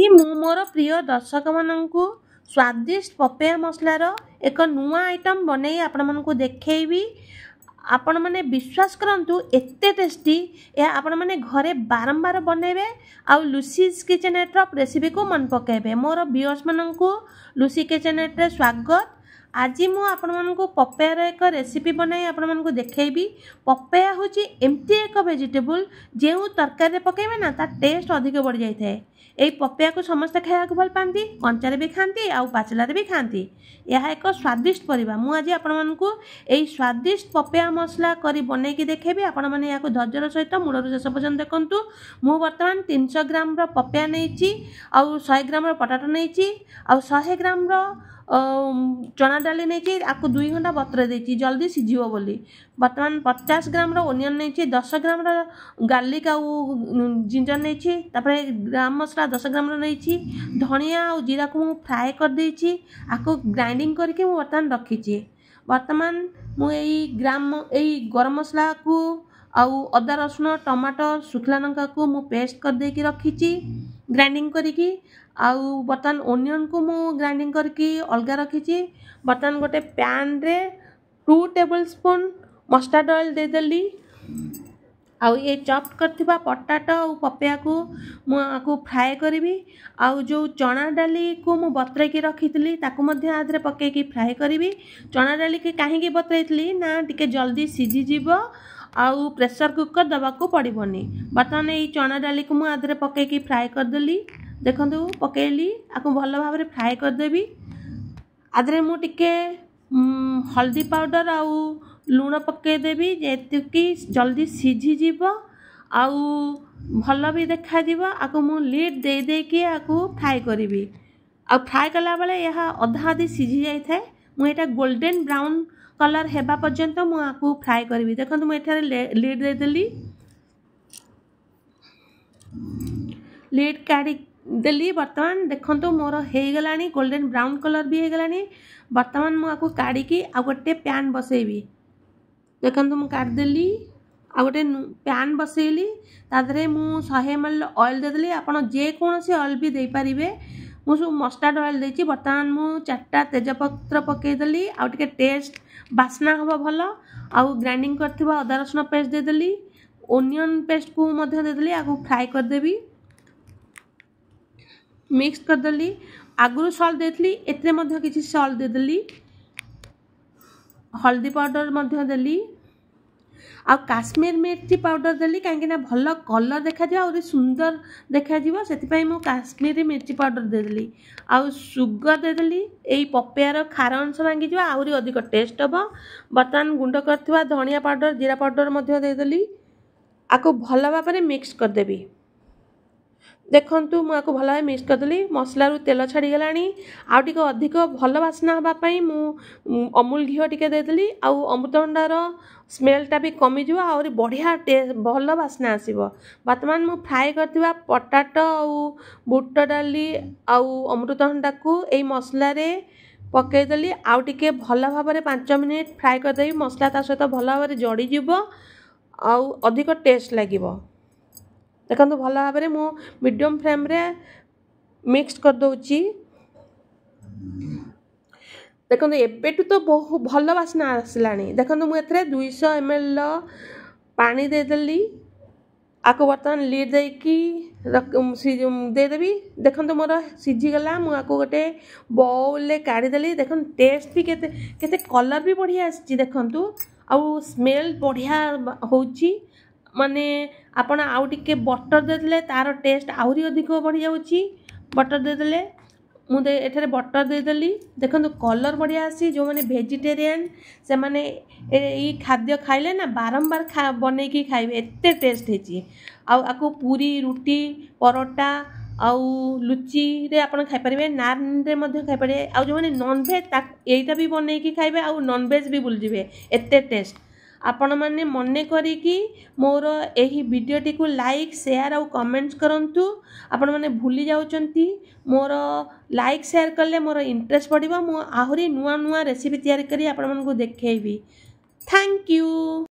आज मु मोर प्रिय दर्शक मानू स्वादिष्ट पपेया मसलार एक नुआ आइटम बनई आपण मानू देखी। आपण मैंने विश्वास करंतु एते टेस्टी या आपण मैंने घरे बारंबार बनइबे आउ लुसीज किचेनेट रेसिपी को मन पकेबे। मोर व्यूअर्स मानू लुसी किचेनेट रे स्वागत। आज मु आपण मानू पपेयार एक रेसिपी बनाई आपण मानू देखी। पपेया हूँ एमती एक वेजिटेबल जो तरकारी पकेबे ना ता टेस्ट अधिक बढ़ जाए। यही पपेया को समस्त खाया भल पाती, कंचारे भी खाती आउ पाचलारे भी खाती। यह एक स्वादिष्ट परिबा। मु आज आपण मानू यही स्वादिष्ट पपेया मसला करी बनईकी देखेबी। आपण माने या धैर्यर सहित मूलर शेष पर्यंत देखंतु। मु वर्तमान 300 ग्राम पपेया नहीं आउ 100 ग्राम पटाटो नहीं आउ 100 ग्राम चना डाली नहीं आपको 2 घंटा बतरे देती जल्दी सीझिबो बोली। वर्तमान 50 ग्राम ओनियन नहीं 10 ग्राम गार्लिक आउ जिंजर नहीं तापर ग्राम मसला 10 ग्राम नहीं धनिया और जीरा को मु फ्राए कर देछि आपको ग्राइंडिंग करके मु वर्तमान रखी। वर्तमान मु यही गरम मसला को आउ अदा रसुण टमाटर सुखला लंका को मु पेस्ट कर देकी रखी ग्राइंडिंग करिकी। आउ बर्तमान ओनियन को मु ग्राइंडिंग करके अलगा रखी। बर्तमान गोटे पैन रे 2 टेबल स्पून मस्टर्ड ऑयल दे देली आउ ये चॉप करथिबा पटाटो और पपेया को मु फ्राए करी। आउ जो चना डाली को मु बतरे की रखी ताकू मध्य आधरे पके की फ्राए करी। चना डाली के कहीं बतरेली ना टिके जल्दी सीझी जीवो आउ प्रेशर कुकर दबा को पड़ोनी। बर्तमान ये चना डाली को मु आधरे पके की फ्राए करदेली। देखंतु पकेली आपको भल भाव में फ्राए करदेवी। आधरे मु टिके हल्दी पाउडर आउ लूण पकेदेवी जेतिकी जल्दी सीझी जीव आउ भल भी देखा जीव। आपको मु लीड दे देकी आपको फ्राए करी। आ फ्राए कला बेले यह अधा अधी सीझी जाए थाए। मुझे गोल्डन ब्राउन कलर हेबा पर्यंत मु आपको फ्राए करी। देखंतु मु एठारे लीड दे देली लीड काढ़ी देली। वर्तमान देखंतु मोर हो गलानी गोल्डन ब्राउन कलर भी हो गलानी। वर्तमान मु आपको काढ़ी की आ गोटे पैन बसैबी। देखंतु मु काट देली आ गोटे पैन बसैली तादरे मु 100 ml ऑयल दे देली। आपण जे कोनोसी ऑयल भी दे पारिबे। मु सब मस्टर्ड ऑयल देची। वर्तमान मु 4टा तेजपत्र पके देली आ टिके टेस्ट बास्ना हबो भलो। आ ग्राइंडिंग करथिबा अदा रसुण पेस्ट दे देली। ओनियन पेस्ट को मध्य दे देली आको फ्राई कर देबी। मिक्स कर देली। आगुरु सॉल्ट देथली एतरे मध्य किछि सॉल्ट दे देली। हल्दी पाउडर मध्य देली आ काश्मीर मिर्ची पाउडर देली कहीं ना भल कलर देखा जाए और सुंदर देखा जीवो सेति मु काश्मीरी मिर्ची पाउडर दे देली। आ सुगर दे देली। एई पपेयार खार अंश भांगी जो आउरी अधिक टेस्ट हबो। बर्तमान गुंड करथिबा धनिया पाउडर जीरा पाउडर मध्य दे देली। आको भल भाव में मिक्स कर देबी। देखंतु मु आको भल भाव मिक्स कर देली। मसलारू तेल छाड़ी गलानी आउ टिके अधिक भल बास्ना हबा पई मु अमूल घी टिके दे देली। आउ अमृतभंडार स्मेलटा भी कमी जिवो और बढ़िया टेस्ट भल बास्ना आसीबो। वर्तमान मु फ्राए करथिबा पटाटो आउ बुट डाली आउ अमृतभंडा को एई मसला रे पके देली। आउ टिके भल भाव में 5 मिनिट फ्राए कर देबी। मसला ता सहित भल भाव में जड़ी जिवो आउ अधिक टेस्ट लागिवो। देखंतु भल भाव में मु मीडियम फ्लेम रे मिक्स कर दोची। देखंतु एबेटू तो बहुत भल बास्ना आसलानी। देखंतु मु एथरे 200 ml पानी दे देली। आको बर्तमान लीड देकी दे देबी। देखंतु मोर सीझी गला। मु आको गोटे बाउल ले काढ़ी देली। देखन टेस्ट भी केते कलर भी बढ़िया आछि। देखंतु आउ स्मेल बढ़िया होउची। माने आपण आउ टिके बटर दे देले तार टेस्ट आउरी अधिक बढ़ी जाउची। बटर दे देले मु एठारे बटर दे देली। देखंतु कलर बढ़िया आसी। जो माने वेजिटेरियन से माने ई खाद्य खाइले ना बारंबार बने की खाइबे एते टेस्ट हेची। आउ आको पूरी रोटी परोटा आउ लुची रे आपण खाइ परिबे। नान रे मध्ये खाइ परिबे। आउ जो माने नॉन वेज एटा भी बने की खाइबे आउ नॉन वेज भी बुल जिवे एते टेस्ट। आपण माने मने करी कि मोर एही वीडियोटी को लाइक शेयर और कमेंट्स करंतु। आपण माने भूली जाउचंती। मोर लाइक शेयर करले मोर इंटरेस्ट बढ़िबा। मु आहुरी नुआ नुआ रेसिपी तैयारी करी आपण मानकु देखेबी। Thank you.